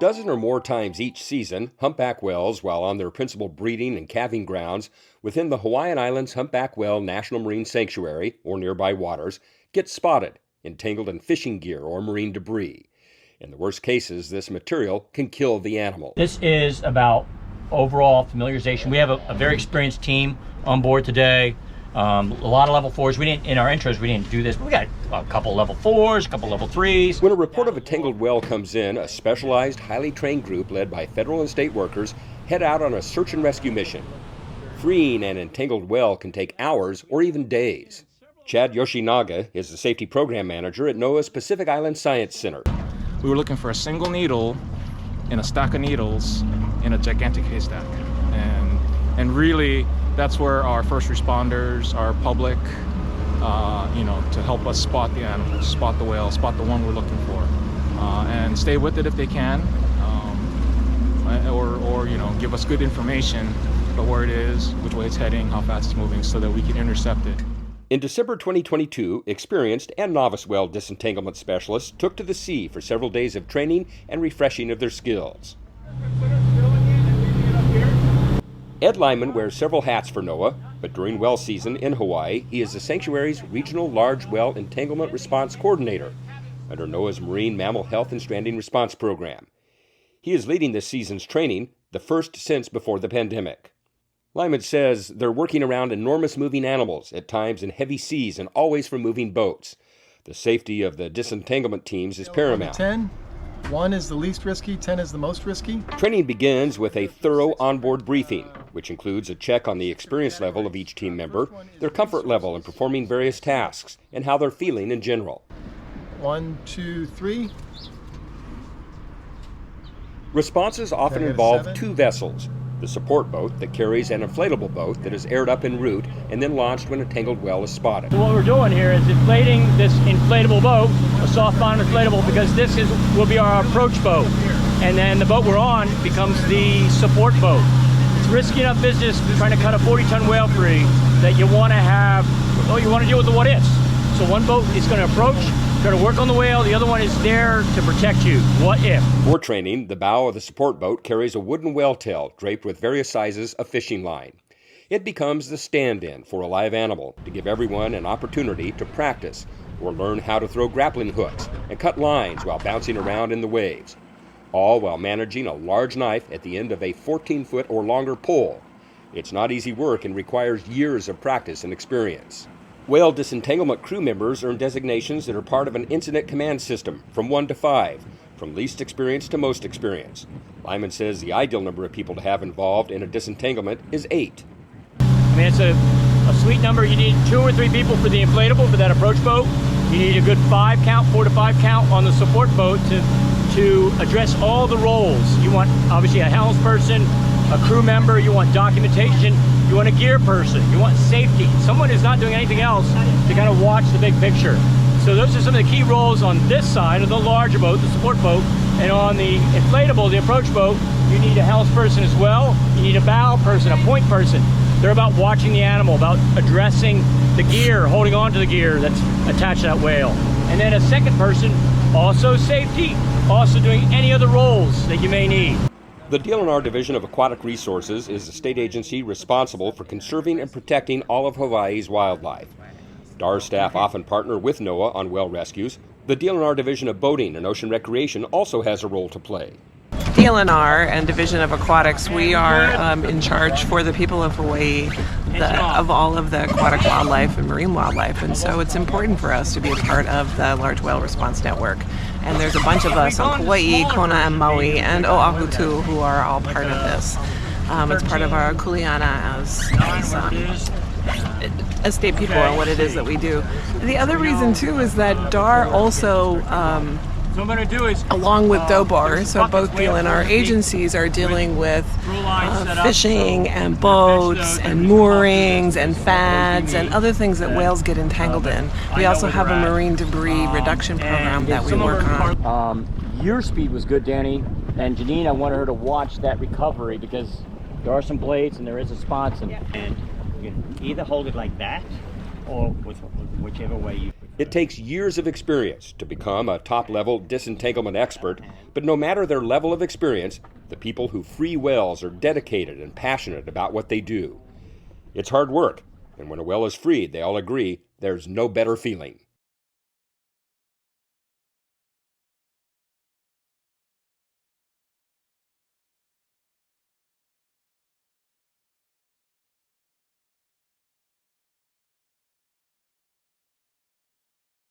dozen or more times each season, humpback whales, while on their principal breeding and calving grounds within the Hawaiian Islands Humpback Whale National Marine Sanctuary or nearby waters, get spotted, entangled in fishing gear or marine debris. In the worst cases, this material can kill the animal. This is about overall familiarization. We have a very experienced team on board today. A lot of level 4s. We didn't, in our intros, we didn't do this, but we got a couple level 4s, a couple level 3s. When a report of a tangled whale comes in, a specialized, highly trained group led by federal and state workers head out on a search and rescue mission. Freeing an entangled whale can take hours or even days. Chad Yoshinaga is the safety program manager at NOAA's Pacific Island Science Center. We were looking for a single needle in a stack of needles in a gigantic haystack. And really, that's where our first responders, our public, to help us spot the animal, spot the whale, spot the one we're looking for, and stay with it if they can, or give us good information about where it is, which way it's heading, how fast it's moving, so that we can intercept it. In December 2022, experienced and novice whale disentanglement specialists took to the sea for several days of training and refreshing of their skills. Ed Lyman wears several hats for NOAA, but during whale season in Hawaii, he is the sanctuary's Regional Large Whale Entanglement Response Coordinator under NOAA's Marine Mammal Health and Stranding Response Program. He is leading this season's training, the first since before the pandemic. Lyman says they're working around enormous moving animals, at times in heavy seas and always from moving boats. The safety of the disentanglement teams is paramount. 10. 1 is the least risky, 10 is the most risky. Training begins with a thorough onboard briefing, which includes a check on the experience level of each team member, their comfort level in performing various tasks, and how they're feeling in general. 1, 2, 3. Responses often involve 2 vessels. The support boat that carries an inflatable boat that is aired up en route and then launched when a tangled whale is spotted. So what we're doing here is inflating this inflatable boat, a soft bottom inflatable, because this will be our approach boat. And then the boat we're on becomes the support boat. It's risky enough business trying to cut a 40-ton whale free that you want to deal with the what ifs. So one boat is going to approach, going to work on the whale, the other one is there to protect you. What if? For training, the bow of the support boat carries a wooden whale tail draped with various sizes of fishing line. It becomes the stand-in for a live animal to give everyone an opportunity to practice or learn how to throw grappling hooks and cut lines while bouncing around in the waves, all while managing a large knife at the end of a 14-foot or longer pole. It's not easy work and requires years of practice and experience. Whale disentanglement crew members earn designations that are part of an incident command system from 1 to 5, from least experience to most experience. Lyman says the ideal number of people to have involved in a disentanglement is 8. I mean, it's a sweet number. You need 2 or 3 people for the inflatable, for that approach boat. You need a good 5 count, 4 to 5 count on the support boat to address all the roles. You want, obviously, a helms person, a crew member, you want documentation, you want a gear person, you want safety, someone who's not doing anything else to kind of watch the big picture. So those are some of the key roles on this side of the larger boat, the support boat, and on the inflatable, the approach boat, you need a helms person as well, you need a bow person, a point person. They're about watching the animal, about addressing the gear, holding on to the gear that's attached to that whale. And then a second person, also safety, also doing any other roles that you may need. The DLNR Division of Aquatic Resources is the state agency responsible for conserving and protecting all of Hawaii's wildlife. DAR staff often partner with NOAA on whale rescues. The DLNR Division of Boating and Ocean Recreation also has a role to play. DLNR and Division of Aquatics, we are in charge for the people of Hawaii of all of the aquatic wildlife and marine wildlife, and so it's important for us to be a part of the Large Whale Response Network. And there's a bunch of us on Hawaii, Kona, and Maui, and Oahu too, who are all part of this. It's part of our kuleana as state people and what it is that we do. The other reason too is that DAR also along with DOBAR, so both DLNR agencies are dealing with fishing and boats and moorings and fads and other things that whales get entangled in. We also have a marine debris reduction program that we work on. Your speed was good, Danny, and Janine, I wanted her to watch that recovery because there are some blades and there is a sponsor. And you can either hold it like that or with whichever way you prefer. It takes years of experience to become a top-level disentanglement expert, but no matter their level of experience, the people who free wells are dedicated and passionate about what they do. It's hard work, and when a well is freed, they all agree there's no better feeling.